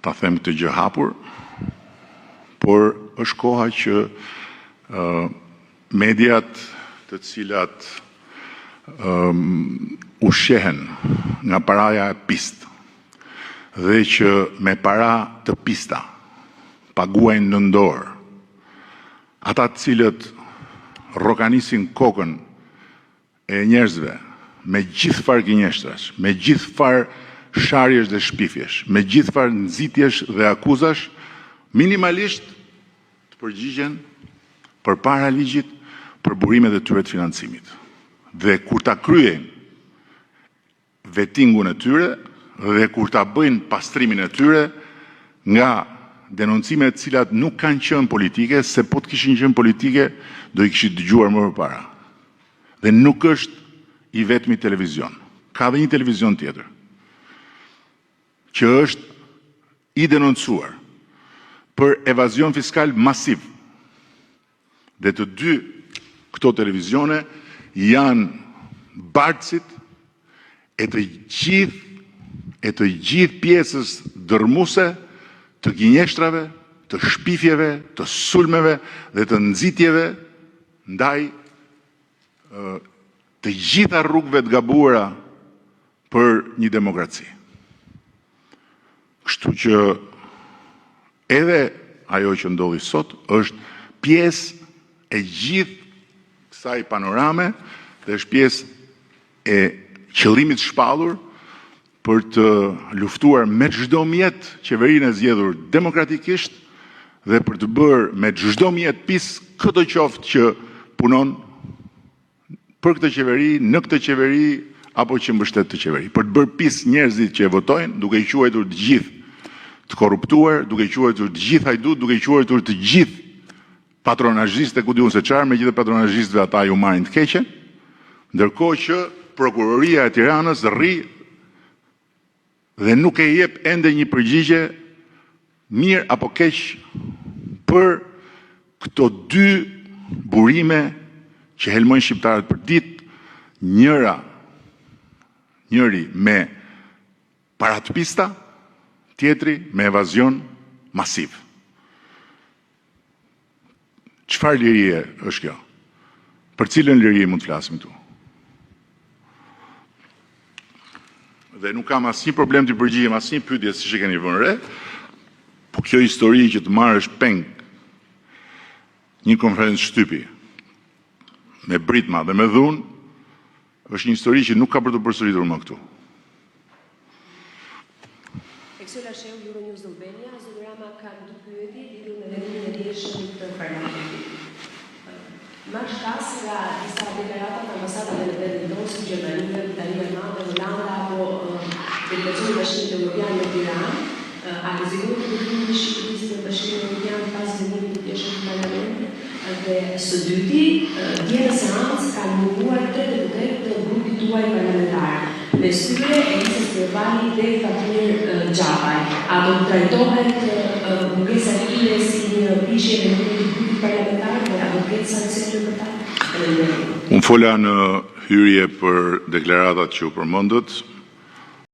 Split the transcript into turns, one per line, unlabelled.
ta them këtë gjë hapur, por është koha që mediat të cilat ushqehen nga paraja e pist dhe që me para të pista paguajnë në dorë, ata të cilët rrokanisin kokën e njerëzve me gjithë farë gënjeshtrash, me gjithë farë sharjesh dhe shpifjesh, me gjithë farë nxitjesh dhe akuzash, minimalisht të përgjigjen përpara ligjit për burimet e tyre të financimit. Dhe kur ta kryejnë vettingun e tyre dhe kur ta bëjnë pastrimin e tyre nga denoncimet të cilat nuk kanë qenë politike, se po të kishin qenë politike, do i kishit dëgjuar më përpara. Dhe nuk është i vetmi televizion. Ka dhe një televizion tjetër, që është i denoncuar për evazion fiskal masiv. Dhe të dy këto televizione janë bartësit e të gjithë pjesës dërmuese të gënjeshtrave, të shpifjeve, të sulmeve dhe të nxitjeve ndaj të gjitha rrugëve të gabuara për një demokraci. Kështu që edhe ajo që ndodhi sot është pjesë e gjithë kësaj panorame dhe është pjesë e qëllimit shpallur për të luftuar me çdo mjet qeverinë e zgjedhur demokratikisht dhe për të bërë me çdo mjet pis këtë qoftë që punon për këtë qeveri, në këtë qeveri apo që mbështet të qeveri. Për të bërë pis njerëzit që e votojnë, duke i quajtur të gjithë të korruptuar, duke i quajtur të gjithë hajdut, duke i quajtur të gjithë patronazhiste, ku diun se çfarë, me gjithë patronazhistëve ata ju marrin të keqe, ndërkohë që prokuroria e Tiranës rri dhe nuk e jep ende një përgjigje mirë apo keq për këto dy burime që helmojnë shqiptarët për ditë, njëri me paratpista, tjetri me evazion masiv. Çfarë lirie është kjo? Për cilën liri mund të flasim këtu? Dhe nuk kam asnjë problem të përgjigjem asnjë pyetje siç e keni vënë re, po kjo histori që të marrësh peng një konferencë shtypi me britma dhe me dhunë, është një histori që nuk ka për të përsëritur më këtu.
Eksela Sheu, Euronews Albania, Zoti Rama ka dy pyetje lidhur me vendimin e djeshmit të parlamentit. Marrë shkas nga disa deklarata të ambasadave në vendin tonë, si Gjermania, Italia e Madhe, Holanda apo delegacioni i Bashkimit Evropian në Tiranë, a rrezikohet vendimi i Shqipërisë në Bashkimin Evropian pas vendimit të djeshmit të parlamentit? Dhe së dyti, dje në seancë ka munduar 3 deputet të grupit tuaj parlamentar. Me syre e Elisës Verbali dhe Fatimir Gjapaj. A do të trajtohet mungesa ire si një prishje në vendimit të grupit parlamentar dhe a do të ketë sankcione për ta?
Unë fola në hyrje për deklaratat që u përmendët.